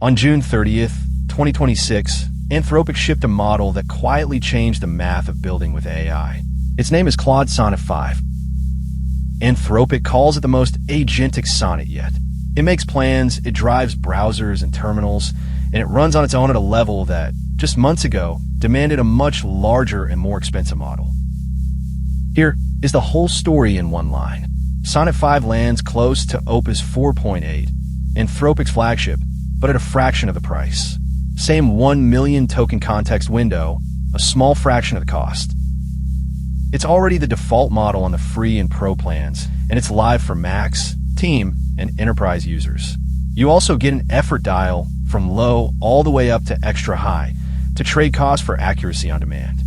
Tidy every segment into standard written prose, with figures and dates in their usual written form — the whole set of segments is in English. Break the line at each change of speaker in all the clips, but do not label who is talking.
On June 30th, 2026, Anthropic shipped a model that quietly changed the math of building with AI. Its name is Claude Sonnet 5. Anthropic calls it the most agentic sonnet yet. It makes plans, it drives browsers and terminals, and it runs on its own at a level that, just months ago, demanded a much larger and more expensive model. Here is the whole story in one line. Sonnet 5 lands close to Opus 4.8, Anthropic's flagship, but at a fraction of the price. Same 1 million token context window, a small fraction of the cost. It's already the default model on the free and pro plans, and it's live for Max, Team, and Enterprise users. You also get an effort dial from low all the way up to extra high to trade costs for accuracy on demand.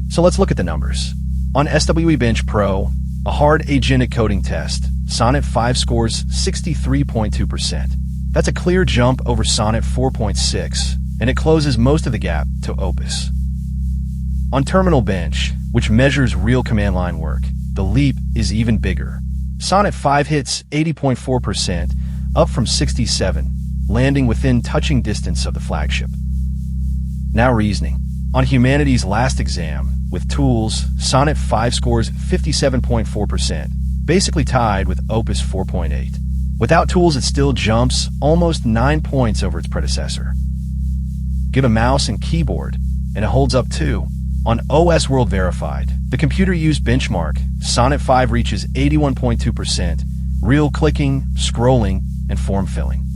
So let's look at the numbers. On SWE-bench Pro, a hard agentic coding test, Sonnet 5 scores 63.2%. That's a clear jump over Sonnet 4.6, and it closes most of the gap to Opus. On Terminal Bench, which measures real command line work, the leap is even bigger. Sonnet 5 hits 80.4%, up from 67, landing within touching distance of the flagship. Now reasoning. On Humanity's last exam, with tools, Sonnet 5 scores 57.4%, basically tied with Opus 4.8. Without tools, it still jumps almost 9 points over its predecessor. Give a mouse and keyboard, and it holds up too. On OSWorld-Verified, the computer-used benchmark, Sonnet 5 reaches 81.2%, real clicking, scrolling, and form filling.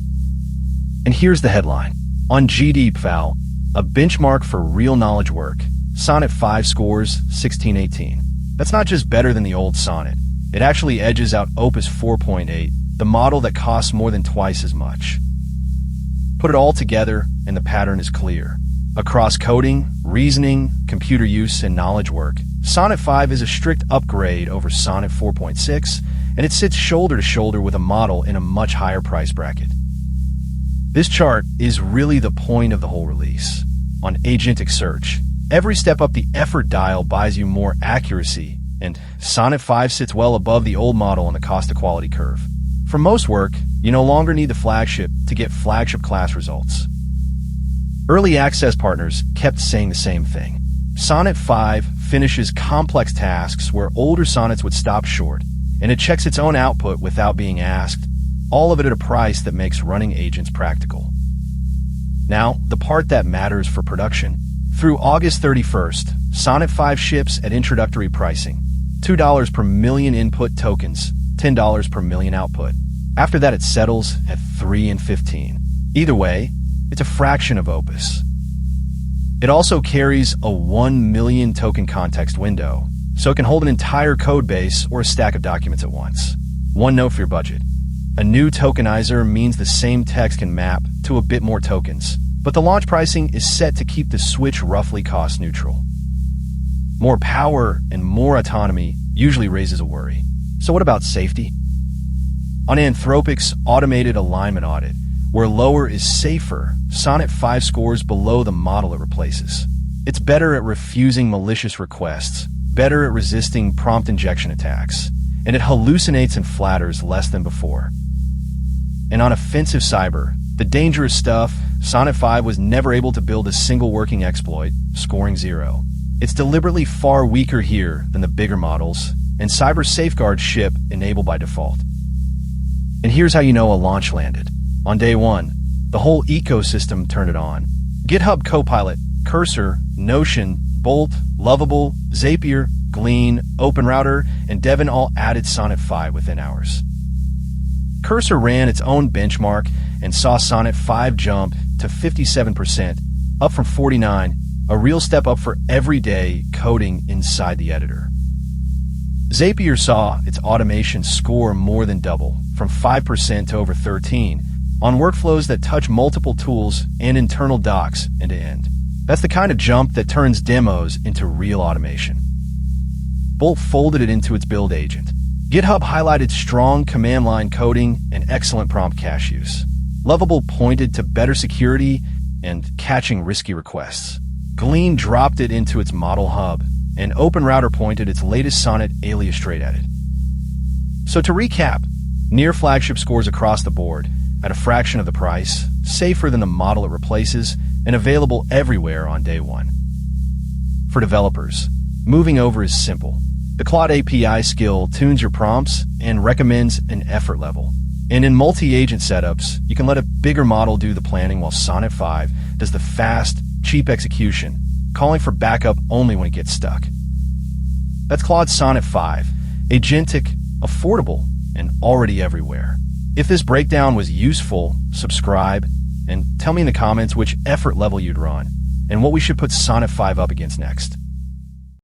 And here's the headline. On GDPval, a benchmark for real knowledge work, Sonnet 5 scores 1618. That's not just better than the old Sonnet. It actually edges out Opus 4.8, the model that costs more than twice as much. Put it all together, and the pattern is clear. Across coding, reasoning, computer use, and knowledge work, Sonnet 5 is a strict upgrade over Sonnet 4.6, and it sits shoulder to shoulder with a model in a much higher price bracket. This chart is really the point of the whole release. On agentic search, every step up the effort dial buys you more accuracy, and Sonnet 5 sits well above the old model on the cost-to-quality curve. For most work, you no longer need the flagship to get flagship-class results. Early access partners kept saying the same thing. Sonnet 5 finishes complex tasks where older sonnets would stop short, and it checks its own output without being asked, all of it at a price that makes running agents practical. Now, the part that matters for production. Through August 31st, Sonnet 5 ships at introductory pricing, $2 per million input tokens, $10 per million output. After that, it settles at $3 and $15. Either way, it's a fraction of Opus. It also carries a 1 million token context window, so it can hold an entire code base or a stack of documents at once. One note for your budget. A new tokenizer means the same text can map to a bit more tokens, but the launch pricing is set to keep the switch roughly cost neutral. More power and more autonomy usually raises a worry. So what about safety? On Anthropic's automated alignment audit, where lower is safer, Sonnet 5 scores below the model it replaces. It's better at refusing malicious requests, better at resisting prompt injection attacks, and it hallucinates and flatters less than before. And on offensive cyber, the dangerous stuff, Sonnet 5 was never able to build a single working exploit, scoring 0. It's deliberately far weaker here than the bigger models, and cyber safeguards ship enabled by default. And here's how you know a launch landed. On day one, the whole ecosystem turned it on. GitHub Copilot, Cursor, Notion, Bolt, Lovable, Zapier, Glean, OpenRouter, and Devin all added Sonnet 5 within hours. Cursor ran its own benchmark and saw Sonnet 5 jump to 57%, up from 49%, a real step up for everyday coding inside the editor. Zapier saw its automation score more than double, from 5% to over 13%, on workflows that touch multiple tools and internal docs end to end. That's the kind of jump that turns demos into real automation. Bolt folded it into its build agent. GitHub highlighted strong command line coding and excellent prompt cache use. Lovable pointed to better security and catching risky requests. Glean dropped it into its model hub, and OpenRouter pointed its latest Sonnet alias straight at it. So to recap, near flagship scores across the board, at a fraction of the price, safer than the model it replaces, and available everywhere on day one. For developers, moving over is simple. The Claude API skill tunes your prompts and recommends an effort level. And in multi-agent setups, you can let a bigger model do the planning while Sonnet 5 does the fast, cheap execution, calling for backup only when it gets stuck. That's Claude Sonnet 5, agentic, affordable, and already everywhere. If this breakdown was useful, subscribe, and tell me in the comments which effort level you'd run, and what we should put Sonnet 5 up against next.